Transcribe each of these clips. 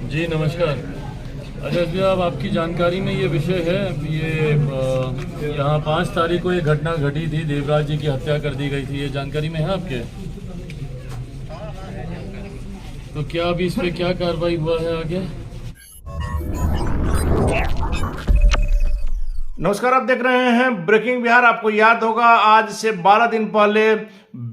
जी नमस्कार। अजय जी, अब आपकी जानकारी में ये विषय है, ये यहाँ 5 तारीख को ये घटना घटी थी, देवराज जी की हत्या कर दी गई थी, ये जानकारी में है आपके? तो क्या अभी इस पे क्या कार्रवाई हुआ है आगे? नमस्कार, आप देख रहे हैं ब्रेकिंग बिहार। आपको याद होगा आज से 12 दिन पहले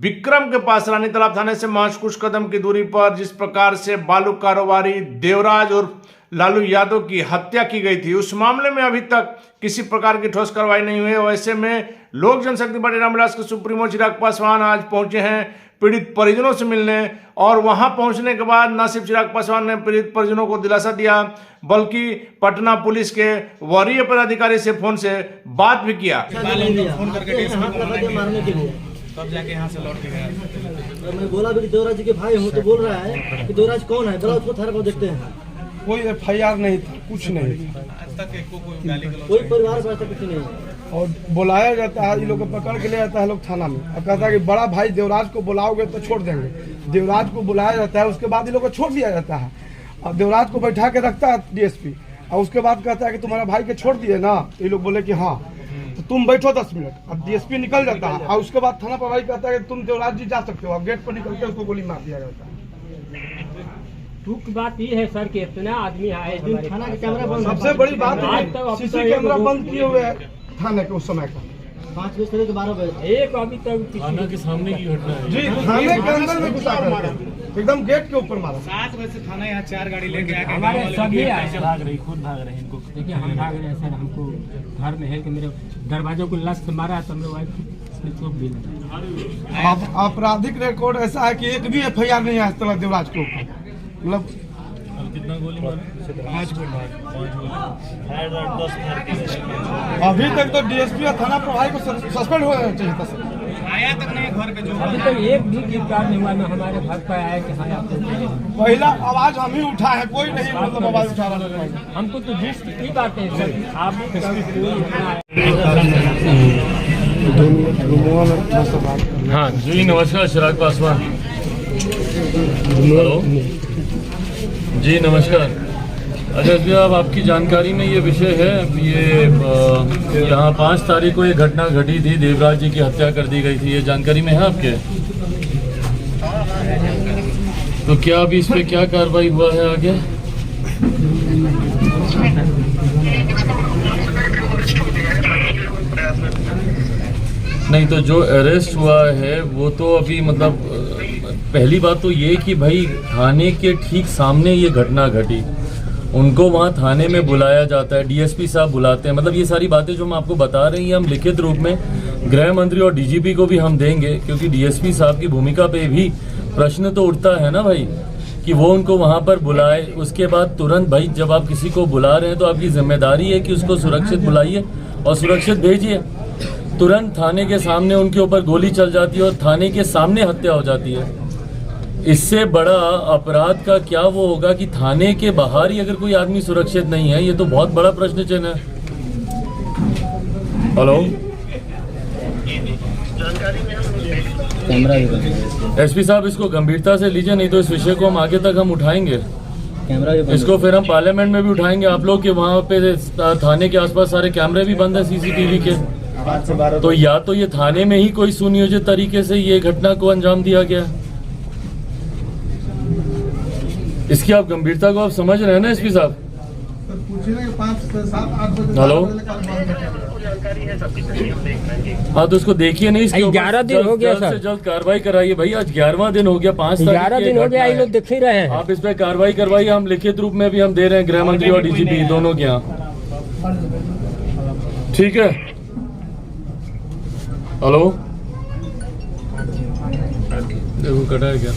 विक्रम के पास रानी तालाब थाने से महज कुछ कदम की दूरी पर जिस प्रकार से बालू कारोबारी देवराज और लालू यादव की हत्या की गई थी, उस मामले में अभी तक किसी प्रकार की ठोस कार्रवाई नहीं हुई है। वैसे में लोक जनशक्ति पार्टी रामविलास के सुप्रीमो चिराग पासवान आज पहुंचे हैं पीड़ित परिजनों से मिलने, और वहां पहुंचने के बाद न सिर्फ चिराग पासवान ने पीड़ित परिजनों को दिलासा दिया, बल्कि पटना पुलिस के वरीय पदाधिकारी से फोन से बात भी किया। फोन करके मारने के लिए तब जाके यहाँ से लौट के गया। मैं बोला भी कि देवराज जी के भाई हूँ, तो बोल रहा है कि देवराज कौन है, उसको थाने पर देखते हैं। कोई FIR नहीं था, कुछ नहीं था। आज तक कोई परिवार से कुछ नहीं है। और बुलाया जाता है, ये लोग को पकड़ के ले जाता है लोग थाना में, और कहता है कि बड़ा भाई देवराज को बुलाओगे तो छोड़ देंगे। देवराज को बुलाया जाता है, उसके बाद ये लोग को छोड़ दिया जाता है, और देवराज को बैठा के रखता है DSP, और उसके बाद कहता है कि तुम्हारा भाई के छोड़ दिए ना, तो ये लोग बोले कि हाँ, तो तुम बैठो 10 मिनट। अब DSP निकल जाता है, और उसके बाद थाना प्रभारी कहता है कि तुम देवराज जी जा सकते हो। अब गेट पर निकल के उसको गोली मार दिया जाता है। दुख बात ये है सर कि इतना आदमी आए, थाना के कैमरा बंद, सबसे बड़ी बात है CC कैमरा बंद किए हुए है थाने के उस समय का 5 बजे से लेकर 12 बजे एक अभी तक थाना के सामने की घटना है जी, थाने के अंदर में घुसा कर एकदम गेट के ऊपर मारा। 7 बजे से थाना यहाँ 4 गाड़ी लेके आके हमारे सभी भाग रही, खुद भाग रहे हैं। इनको देखिए हम भाग रहे हैं सर, हमको घर में है कि मेरे दरवाजे को लस्त मारा तो मेरे वाइफ ने चोट भी लगा। आपराधिक रिकॉर्ड ऐसा है कि एक भी FIR नहीं है इस तरह देवराज के ऊपर। मतलब कितना गोली मारा? 5 गोली। 5 गोली। अभी तक तो DSP और थाना प्रभारी को सस्पेंड हो जाना चाहिए था सर। आया तक नहीं घर पे, जो अभी तक एक भी गिरफ्तार नहीं हुआ ना हमारे घर पर आया कि हाँ आपको। पहला आवाज हम ही उठा है, कोई नहीं मतलब आवाज उठा रहा है। हमको तो जिस की बात है सर, आप हाँ जी नमस्कार, चिराग पासवान। हेलो जी नमस्कार। अजय जी, अब आपकी जानकारी में ये विषय है, ये यहाँ 5 तारीख को ये घटना घटी थी, देवराज जी की हत्या कर दी गई थी, ये जानकारी में है आपके? तो क्या अभी इस पे क्या कार्रवाई हुआ है आगे? नहीं, तो जो अरेस्ट हुआ है वो तो अभी मतलब पहली बात तो ये कि भाई थाने के ठीक सामने ये घटना घटी, उनको वहाँ थाने में बुलाया जाता है, DSP साहब बुलाते हैं। मतलब ये सारी बातें जो हम आपको बता रहे हैं, हम लिखित रूप में गृह मंत्री और DGP को भी हम देंगे, क्योंकि DSP साहब की भूमिका पे भी प्रश्न तो उठता है ना भाई, कि वो उनको वहाँ पर बुलाए। उसके बाद तुरंत भाई जब आप किसी को बुला रहे हैं तो आपकी जिम्मेदारी है कि उसको सुरक्षित बुलाइए और सुरक्षित भेजिए। तुरंत थाने के सामने उनके ऊपर गोली चल जाती है और थाने के सामने हत्या हो जाती है। इससे बड़ा अपराध का क्या वो होगा कि थाने के बाहर ही अगर कोई आदमी सुरक्षित नहीं है, ये तो बहुत बड़ा प्रश्न चिन्ह है। हेलो, SP साहब इसको गंभीरता से लीजिए, नहीं तो इस विषय को हम आगे तक हम उठाएंगे। इसको फिर हम पार्लियामेंट में भी उठाएंगे। आप लोग के वहाँ पे थाने के आसपास सारे कैमरे भी बंद है CCTV के, तो या तो ये थाने में ही कोई सुनियोजित तरीके से ये घटना को अंजाम दिया गया। इसकी आप गंभीरता को आप समझ रहे हैं ना SP साहब? हेलो, हाँ तो इसको देखिए नहीं, इसके 11 दिन हो गया सर, जल्द कार्रवाई कराइए भाई। आज 11वां दिन हो गया, 5 तारीख 11 दिन हो गया, ये लोग देख ही रहे हैं। आप इस पे कार्रवाई करवाइए, हम लिखित रूप में भी हम दे रहे हैं गृह मंत्री और DGP दोनों के यहाँ, ठीक है? हेलो, देखो कटा है क्या?